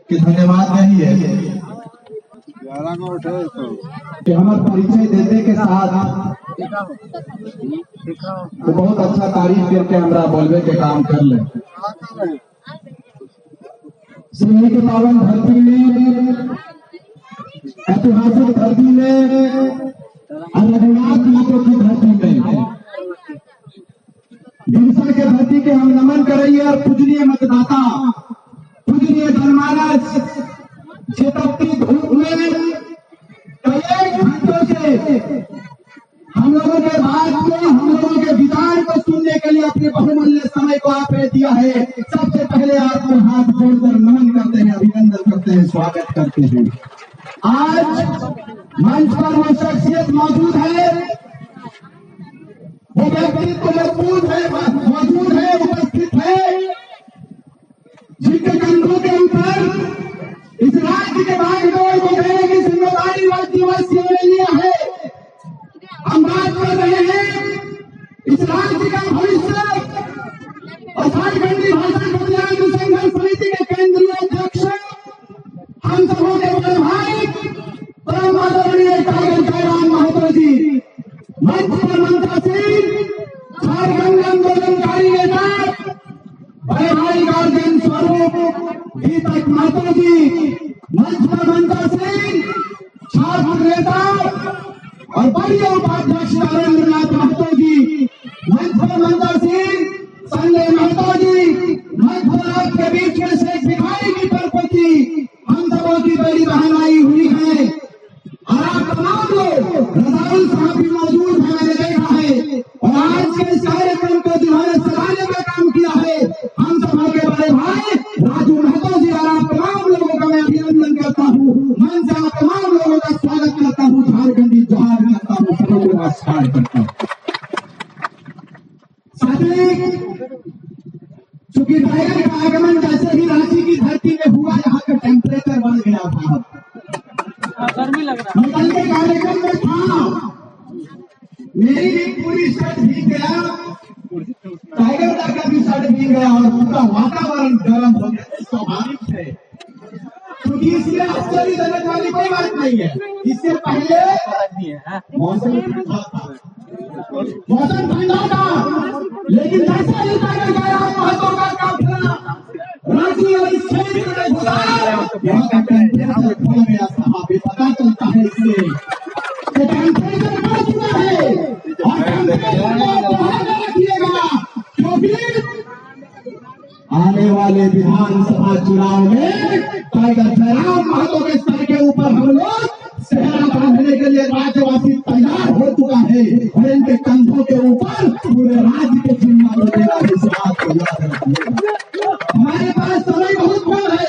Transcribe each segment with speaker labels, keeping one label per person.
Speaker 1: कि धन्यवाद नहीं है कि हमारे परिचय देने के साथ तो बहुत अच्छा तारीफ करके हमरा बोलवे के काम कर ले। सिवनी के पावन धरती में, ऐतिहासिक धरती में, रघुनाथ माता की धरती में, बिरसा के धरती के हम नमन करेंगे। और पूजनीय मतदाता, पूजनीय जनमानस, क्षेत्रपति धूप में कई घंटों से हम लोगों के बात को, हम लोगों के विचार को सुनने के लिए अपने बहुमूल्य समय को आपने दिया है। सबसे पहले आपको हाथ जोड़कर नमन करते हैं, अभिनंदन करते हैं, स्वागत करते हैं। आज मंच पर वो शख्सियत मौजूद है, वो व्यक्तित्व मौजूद है, उपस्थित है, जिनके कंधों के ऊपर इस राज्य के बागडोर को देने की जिम्मेदारी राज्यवासियों ने लिया है। हम बात कर रहे हैं इस राज्य का भविष्य और झारखंडी भाषा कल्याण संघर्ष समिति के केंद्रीय अध्यक्ष, हम सबों के बड़े भाई परम आदरणीय टाइगर जयराम महतो जी, मंच पर मंत्रासीन, झारखंड आंदोलनकारी नेता बड़े भाई गार्जियन स्वरूप दीपक महतो जी, मंच पर मंत्रासीन, छात्र नेता और बड़ी उपाध्यक्ष नरेंद्र नाथ महतो जी, मंच पर मंत्रासीन संजय महतो जी, मंच पर आपके बीच में से भिखारी की परपति हम सबों की बड़ी बहन आई हुई है। और आप तमाम लोग, रजाउल साहब भी मौजूद है, मैंने देखा है, और आज के इस कार्यक्रम को जिन्होंने सराहने का काम किया है, हम सबों के बड़े भाई राजू महतो जी, और आप तमाम लोगों का मैं अभिनंदन करता हूँ, मन से आप तमाम लोगों का स्वागत करता हूँ, झारखंडी जोहार करता हूँ, सबों को नमस्कार करता हूँ। साथी, चूंकि टाइगर का आगमन जैसे ही रांची की धरती में हुआ, यहाँ का टेम्परेचर बढ़ गया था, गर्मी लग रहा है। निकल के कार्यक्रम में था, मेरी भी पूरी शर्ट भीग गया, टाइगर का भी शर्ट भीग गया और पूरा वातावरण गर्म हो गया। स्वाभाविक है, क्योंकि इसमें आश्चर्यजनक वाली कोई बात नहीं है। इससे पहले मौसम ठंडा था, लेकिन जैसे ही टाइगर जयराम महतो का काफिला रांची और इस क्षेत्र में घुसा, यहाँ का टेम्परेचर बढ़ गया साहब। ये पता चलता है इससे कि टेम्परेचर बढ़ चुका है और टेम्परेचर बढ़ाकर रखिएगा, क्योंकि आने वाले विधानसभा चुनाव में टाइगर जयराम महतो के सर के ऊपर हम लोग सेहरा बांधने के लिए राज्यवासी तैयार हो चुका है, और इनके कंधों के ऊपर पूरे राज्य के जिम्मा लगेगा। इस बात को याद रखिएगा। हमारे पास समय बहुत कम है,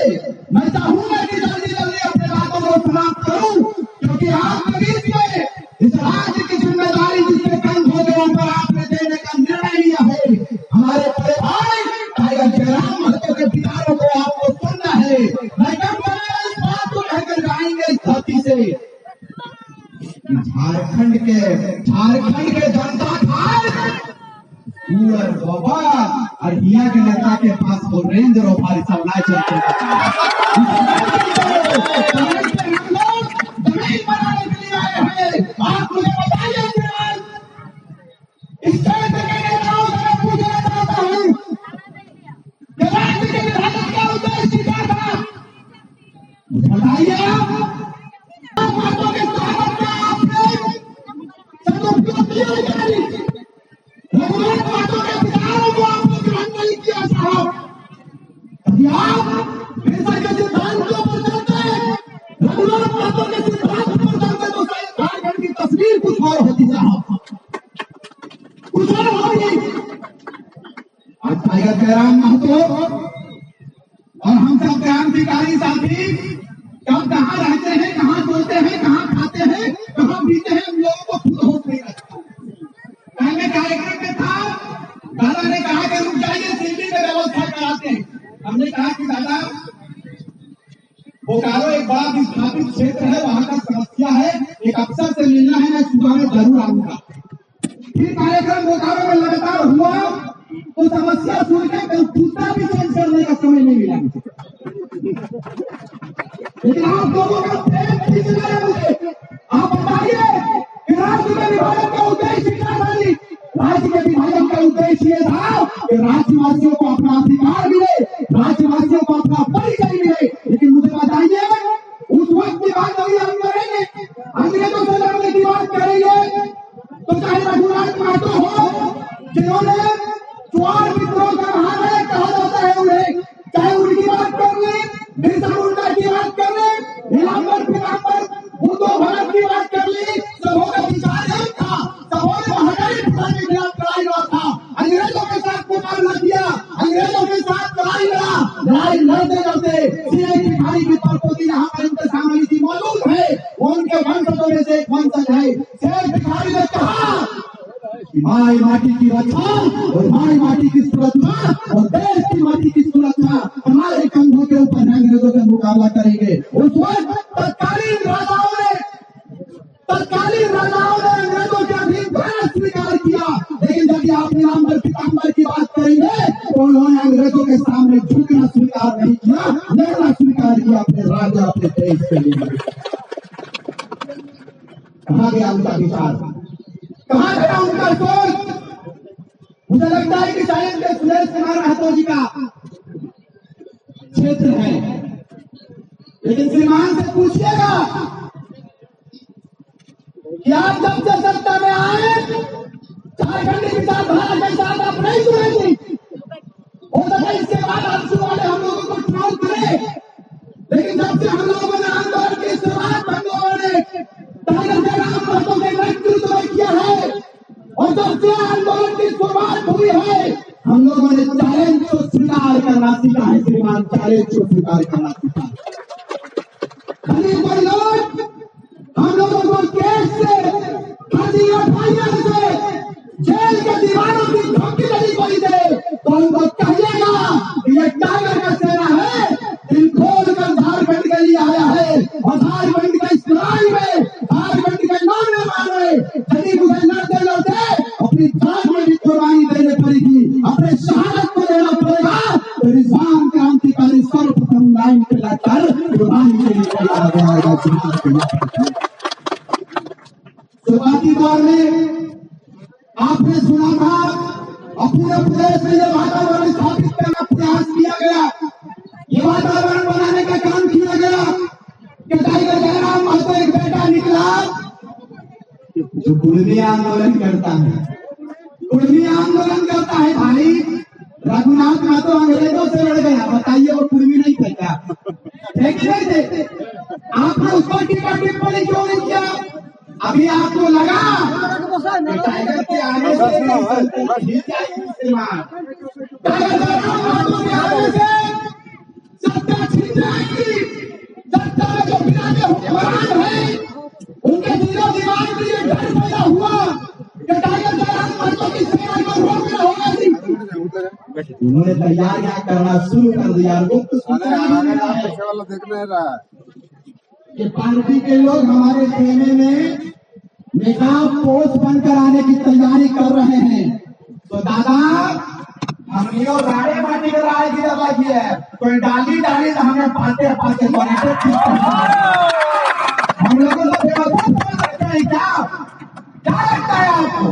Speaker 1: मैं चाहूंगा कि जल्दी जल्दी अपने बातों को समाप्त करूं, क्योंकि आपके बीच में इस राज्य की जिम्मेदारी जिसके कंधों के ऊपर आपने देने का निर्णय लिया है, हमारे बड़े भाई टाइगर जयराम महतो के विचारों को आपको सुनना है। मैं कहूँगा इस बात को कहकर जाएंगे इस धरती से, झारखंड के जनता बाबा और हिया के नेता के पास वो रेंज रोवर सब ना चलते, जमीन बनाने के लिए आए हैं। आप मुझे बताइए, इस क्षेत्र के नेताओं से मैं पूछना चाहता हूँ कि राज्य के विधायक का उद्देश्य क्या था, बताइए। महतो के स्वागत में आपने सदुपयोग किया नहीं, रघुनाथ महतो के विचारों को आपने ग्रहण नहीं किया साहब। आप बिरसा के सिद्धांतों पर चलते हैं, रघुनाथ महतो के सिद्धांत पर चलते तो सही झारखंड की तस्वीर कुछ और होती साहब, कुछ और होगी। आज टाइगर जयराम महतो और हम सब क्रांतिकारी साथी कब कहाँ रहते हैं, कहाँ सोते हैं, कहाँ खाते हैं, कहाँ पीते हैं, हम लोगों को खुद होश नहीं रखता। पहले कार्यक्रम में था, दादा ने कहा कि रुक जाइए, सिल्ली में व्यवस्था कराते हैं। हमने कहा कि दादा बोकारो एक बड़ा विस्थापित क्षेत्र है, वहां का समस्या है, एक अफसर से मिलना है, मैं सुबह में जरूर आऊंगा। फिर कार्यक्रम बोकारो में लगातार हुआ, तो समस्या सुन के जूता भी चेंज करने का समय नहीं मिला मुझे। लेकिन आप लोगों का प्रेम नहीं चल रहा है। मुझे आप बताइए कि राज्य में विभाजन का उद्देश्य क्या था? राज्य के विभाजन का उद्देश्य ये था कि राज्यवासियों को अपना अधिकार मिले, राज्यवासियों को अपना परिचय मिले। लेकिन मुझे बताइए, उस वक्त की बात अभी हम करेंगे, अंग्रेजों से लड़ने की बात करेंगे, तो चाहे रघुनाथ महतो हो जिन्होंने ज्वार विद्रोह का महानायक कहा जाता है उन्हें, चाहे उनकी बात कर ले, बिरसा मुंडा की बात कर ले, नीलांबर पीतांबर बुद्धो भगत की बात कर ली, सबों का विचार एक था, सबों ने महानायक के खिलाफ लड़ाई लड़ा था, अंग्रेजों के साथ मुकाबला किया, अंग्रेजों के साथ लड़ाई लड़ा, लड़ाई लड़ते लड़ते सियाई की खाड़ी की परपोती यहाँ पर इनके सामने की मौजूद है, वो उनके वंशजों में से एक वंशज है। शेर भिखारी ने कहा माई माटी की रक्षा और माई माटी की सुरक्षा और देश की माटी की सुरक्षा हमारे कंधों के ऊपर अंग्रेजों का मुकाबला करेंगे। उस वक्त तत्कालीन राजाओं ने अंग्रेजों के अधीन स्वीकार किया, लेकिन जब आप नीलांबर पीतांबर की बात करेंगे तो उन्होंने अंग्रेजों के सामने झुकना स्वीकार नहीं किया, लड़ना स्वीकार किया अपने राज्य अपने देश के लिए। कहाँ गया उनका विचार, कहाँ गया उनका सोच? मुझे लगता है कि शायद के सुरेश कुमार महतो जी का क्षेत्र है, लेकिन श्रीमान से पूछिएगा कि आप जब से सत्ता में आए झारखंडी विचारधारा के साथ आप नहीं जुड़ेंगी, हो सके इसके बाद आंसू वाले हम लोगों को चुनाव करें, लेकिन जब से हम लोगों ने आंदोलन की शुरुआत हम लोगों ने टाइगर जयराम महतो के नेतृत्व में किया है, और जब से आंदोलन की शुरुआत हुई है हम लोगों ने चैलेंज को स्वीकार करना सीखा है। श्रीमान, चैलेंज को स्वीकार करना सीखा। कोई लोग हम लोगों को केस से, फंसी और फाइनल से, जेल के दीवारों की धमकी यदि कोई दे तो उनको कहिएगा कि ये टाइगर का सेना है, दिल खोल कर झारखंड के लिए आया है, और झारखंड के इस लड़ाई में, झारखंड के नौने वाले यदि मुझे लड़ते लड़ते अपनी जान में भी कुर्बानी देने पड़ेगी, अपने शहादत को देना पड़ेगा, तो रिजवान क्रांतिकारी सर्वप्रथम लाइन पे लगाकर कुर्बानी के लिए तैयार रहेगा। शुरुआती दौर में आपने सुना था और पूरे प्रदेश में यह वातावरण स्थापित करना प्रयास किया गया, ये वातावरण बनाने का काम किया गया कि टाइगर जयराम महतो एक बेटा निकला जो कुर्मी आंदोलन करता है, कुर्मी आंदोलन करता है। भाई रघुनाथ महतो अंग्रेजों से लड़ गया, बताइए वो कुर्मी नहीं थे क्या? थे कि नहीं थे? आपने उस पर टीका टिप्पणी क्यों नहीं किया? अभी आपको लगा टाइगर के आने से सत्ता छिन जाएगी, सत्ता में जो बिना हुक्मरान है उनके दिलो दिमाग में ये डर पैदा हुआ कि टाइगर जयराम महतो की सेना को रोकना होगा। उन्होंने तैयारियां करना शुरू कर दिया,
Speaker 2: देखने रहा
Speaker 1: कि पार्टी के लोग हमारे सेने में निकाब पोस्ट बनकर आने की तैयारी कर रहे हैं। तो दादा हमने राड़े माटी का राय की दवा की है, कोई डाली डाली तो हमें पाते पाते हम लोगों को बेवकूफ समझ सकते हैं क्या? क्या लगता है आपको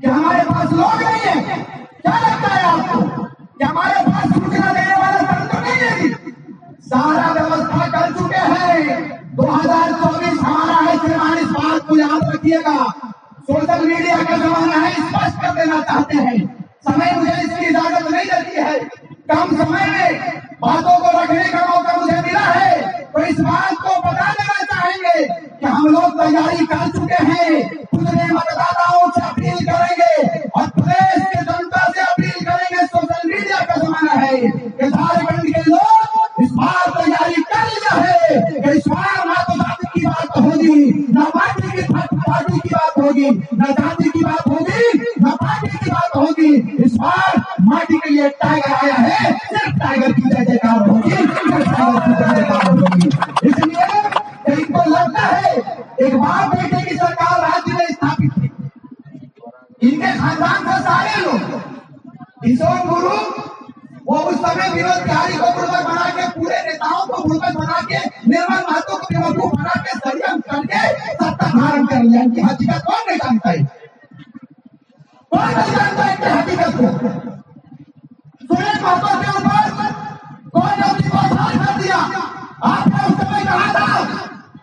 Speaker 1: कि हमारे पास लोग नहीं है? क्या लगता है आपको कि हमारे पास सूचना देने वाले तंत्र नहीं है? सारा व्यवस्था कर चुके हैं। 2024 हमारा है श्रीमान, इस बात को याद रखिएगा। सोशल मीडिया का जमाना है, स्पष्ट कर देना चाहते हैं। समय मुझे इसकी इजाजत नहीं देती है, कम समय में बातों को रखने का मौका मुझे मिला है, तो इस बात को बता देना चाहेंगे कि हम लोग तैयारी कर चुके हैं। खुद ने मतदाताओं से अपील करेंगे और प्रदेश के जनता से अपील करेंगे। सोशल मीडिया का जमाना है कि झारखंड के लोग इस बार तैयारी कर लिया है कि इस बार ना तो जाति की बात होगी, न पार्टी की बात होगी, न जाति की बात होगी, न पार्टी की बात होगी। इस बार माटी के लिए टाइगर आया है, सिर्फ टाइगर की जय जयकार होगी, सिर्फ टाइगर की जय जयकार होगी। इसलिए इनको लगता है एक बार बेटे की सरकार राज्य में स्थापित थी, इनके खानदान से सारे लोग, किशोर गुरु वो उस समय विनोद बिहारी को बुड़बक बना के, पूरे नेताओं को बुड़बक बना के निर्मल आपने उस समय कहा था,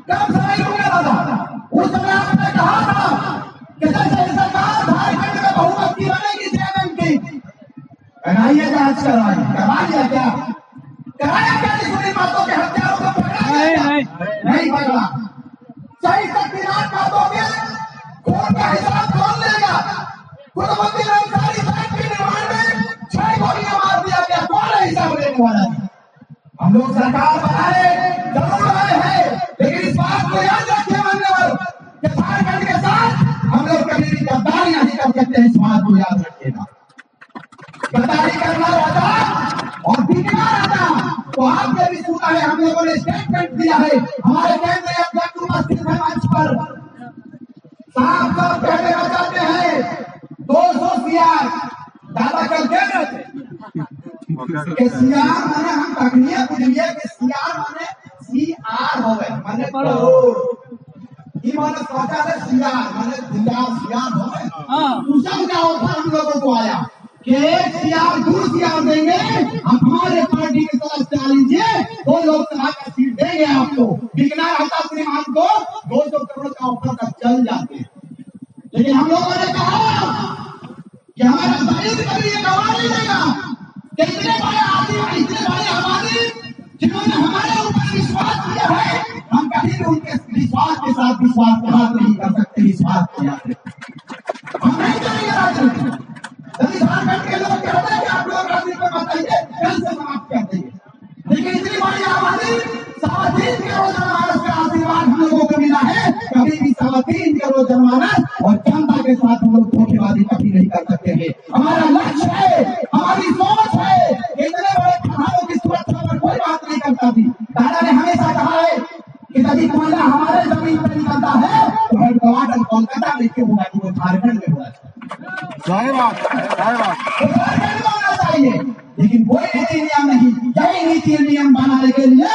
Speaker 1: कब समय होगा दादा, उस समय आपने कहा था कि जैसे सरकार झारखंड में बहुमत की बनेगी जेएमएम की, बनाइए जांच कराइए, करवा लिया क्या? कराया क्या? सुनील महतो के हत्यारों को पकड़ा? नहीं पकड़ा। सही शक्तिनाथ महतो के खून का हिसाब कौन लेगा? कुतुबुद्दीन अंसारी साहब के निर्माण में 6 गोलियां मार दिया गया, कौन है हिसाब लेने वाला? हम लोग सरकार बनाए जरूर रहे हैं, लेकिन इस बात को याद रखिए मान्यवर कि झारखंड के साथ हम लोग कभी भी गद्दारी नहीं कर सकते, इस बात को याद रखिएगा। गद्दारी करना रहता और बिकना रहता तो आपने भी सुना है, हम लोगों ने स्टेटमेंट दिया है, हमारे केंद्रीय अध्यक्ष उपस्थित है मंच पर, साफ साफ कहना चाहते हैं 200 सीआर दादा कल कह रहे थे कि सीआर माने हम तकनीय बुझिए कि सीआर माने सीआर हो गए माने करोड़, ये माने शौचालय सीआर माने सीआर हो गए। दूसरा क्या ऑफर हम लोगों को आया कि 1 सीआर 2 सीआर देंगे, हम हमारे पार्टी की तरफ से आ लीजिए, 2 लोकसभा का सीट देंगे आपको। बिकना रहता श्रीमान को 200 करोड़ का ऑफर तक चल जाते, लेकिन हम लोगों ने कहा कि हमारा शरीर कभी ये गवा नहीं देगा। इतने बड़े आदमी, इतने बड़े आबादी जिन्होंने हमारे ऊपर विश्वास किया है, हम कभी भी उनके विश्वास के साथ विश्वासघात नहीं कर सकते। इस बात को याद रखें, हम नहीं करेंगे राजनीति। यदि झारखंड के लोग कहते हैं कि आप लोग राजनीति में मत आइए, कल से समाप्त कर देंगे, लेकिन इतनी बड़ी आबादी 3.25 करोड़ जनमानस का आशीर्वाद हम लोगों को मिला है, कभी भी 3.25 करोड़ जनमानस और जनता के साथ हम लोग धोखेबाजी कभी नहीं कर सकते हैं। हमारा लक्ष्य है, हमारी सोच है, इतने बड़े खदानों की सुरक्षा पर कोई बात नहीं करता थी। दादा ने हमेशा कहा है कि यदि कोयला हमारे जमीन पर निकलता है तो हेडक्वार्टर कोलकाता में क्यों होगा, वो झारखंड में होना चाहिए, होना चाहिए। लेकिन कोई नीति नियम नहीं, यही नीति नियम बनाने के लिए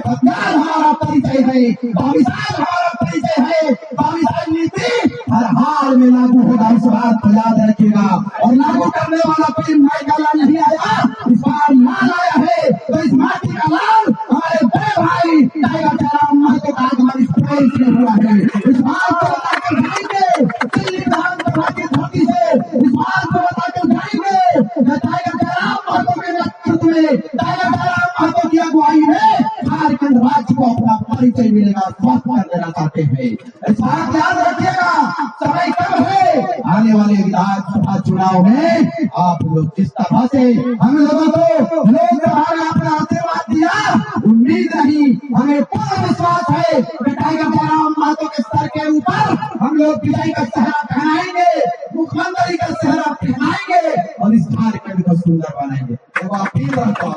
Speaker 1: हथियार हमारा परिचय है, बाविसाल हमारा परिचय है। बाविसाल नीति हर हाल में लागू होगा, इस बात को याद रखिएगा। और लागू करने वाला कोई माई का लाल नहीं आया, इस बार लाल आया है, तो इस माटी का लाल हमारे बड़े भाई टाइगर जयराम महतो का आगमन इस प्रदेश में हुआ है। इस बात को बताकर जाएंगे दिल्ली विधानसभा की धरती से, इस बात को बताकर जाएंगे टाइगर जयराम महतो के नेतृत्व में, टाइगर जयराम महतो की अगुवाई में झारखंड राज्य को अपना परिचय मिलेगा, स्वस्थ कर देना चाहते हैं। इस बात याद रखिएगा, समय कम है, आने वाले विधानसभा चुनाव में आप लोग जिस तरह से हम लोगों को लोकसभा में अपना आशीर्वाद दिया, उम्मीद नहीं, हमें पूर्ण विश्वास है कि टाइगर जयराम महतो के सर के ऊपर हम लोग विजय का सेहरा पहनाएंगे, मुख्यमंत्री का सेहरा पहनाएंगे और इस झारखंड को सुंदर बनाएंगे। तो अपील करता हूं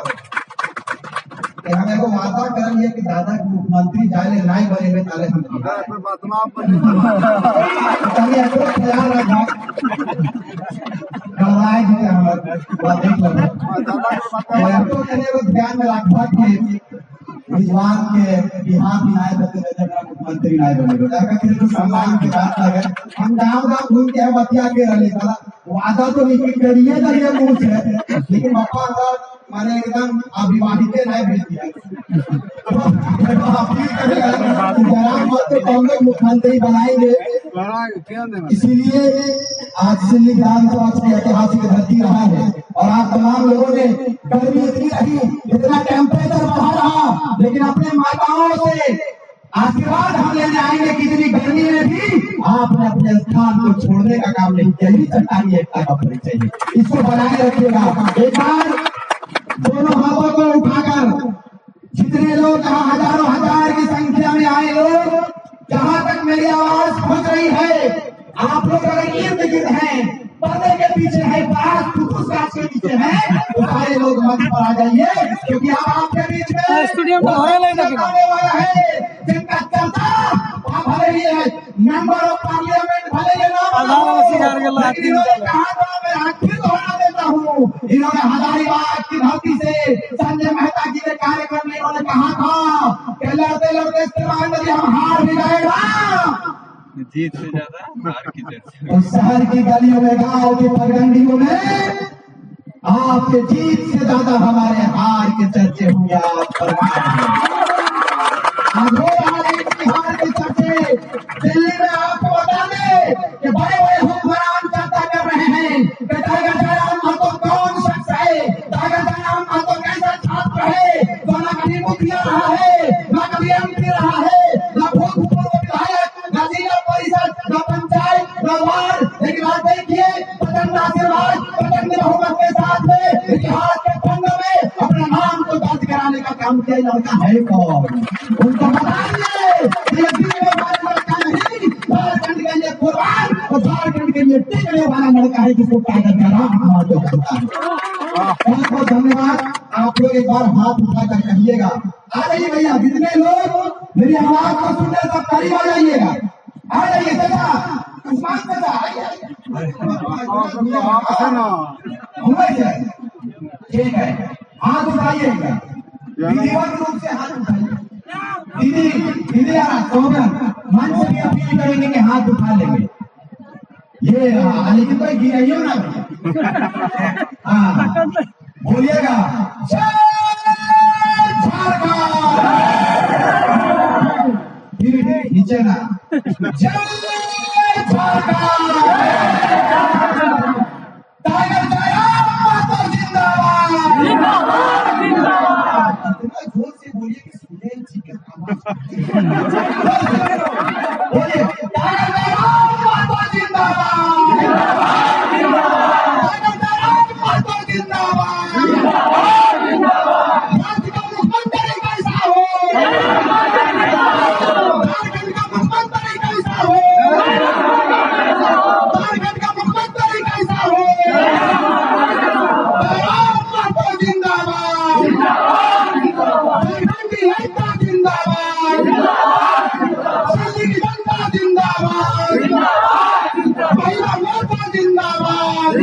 Speaker 1: कि हमें को वादा करेंगे कि दादा के मुख्यमंत्री जाए नहीं बने में ताले हम ख्याल रखा ध्यान में रखा कि विद्वान के बिहार नायब मुख्यमंत्री नायब बने सम्मान की बात लगे। हम गाँव गाँव घूम के बतिया के रहे वादा तो नहीं करिए करिए मुंह से, लेकिन बापा माने एकदम अविवाहित नहीं भेज दिया। हम लोग मुख्यमंत्री बनाएंगे, इसीलिए आज दिल्ली विधानसभा की ऐतिहासिक धरती रहा है। और आप तमाम लोगों ने गर्मी इतनी रही, इतना टेम्परेचर बढ़ा रहा, लेकिन अपने माताओं से आशीर्वाद हम लेने आएंगे कि इतनी गर्मी में भी आपने अपने स्थान को छोड़ने का काम नहीं किया। यही चट्टानी एकता का परिचय है, इसको बनाए रखिएगा। एक बार दोनों हाथों को उठाकर जितने लोग जहाँ हजारों हजार की संख्या में आए लोग, जहाँ तक मेरी आवाज पहुंच रही है, आप लोग अगर इर्द गिर्द हैं, पर्दे के पीछे है, बाहर फुटूस कांच के पीछे है, तो सारे लोग मंच पर आ जाइए, क्योंकि अब आपके बीच में स्टूडियो में आने वाला है जिनका चर्चा भले ही है, मेंबर ऑफ पार्लियामेंट भले ही नाम, लेकिन इन्होंने कहा था, मैं आखिर दोहरा देता हूँ, इन्होंने हजारीबाग की धरती से संजय मेहता जी के कार्यक्रम में इन्होंने कहा था कि लड़ते लड़ते इस्तेमाल में हम हार भी जाएगा, जीत से ज्यादा हार की चर्चा। उस शहर की गलियों में, गांव की पगडंडियों में आपके जीत से ज्यादा हमारे हार के चर्चे हुए। आप मुखिया रहा है, ना कभी एमपी रहा है, ना भूतपूर्व विधायक, ना जिला परिषद, ना पंचायत, ना वार्ड, लेकिन आज देखिए प्रचंड आशीर्वाद, प्रचंड बहुमत के साथ में इतिहास के फंड में अपने नाम को दर्ज कराने का काम किया लड़का है कौन? उनको बताइए लड़का नहीं, झारखंड के लिए कुर्बान और झारखंड के लिए टिकने वाला लड़का है जिसको टाइगर का नाम करता है। बहुत बहुत धन्यवाद। आप लोग एक बार हाथ उठाकर कहिएगा। आ जाइए भैया, जितने लोग मेरी आवाज को सुनने सब करीब आ जाइएगा। आ जाइए चाचा, उस्मान चाचा ठीक है, हाथ उठाइएगा विधिवत रूप से, हाथ उठाइए। दीदी दीदी मन से भी अपील करेंगे कि हाथ उठा लेंगे। ये लेकिन कोई गिराइयो ना, हाँ बोलिएगा नीचे ना, जय झारखंड, टाइगर जिंदाबाद जिंदाबाद जिंदाबाद। जोर से बोलिए कि सुनील जी का बोलिए टाइगर जिंदाबाद जिंदाबाद, महिला मोर्चा जिंदाबाद।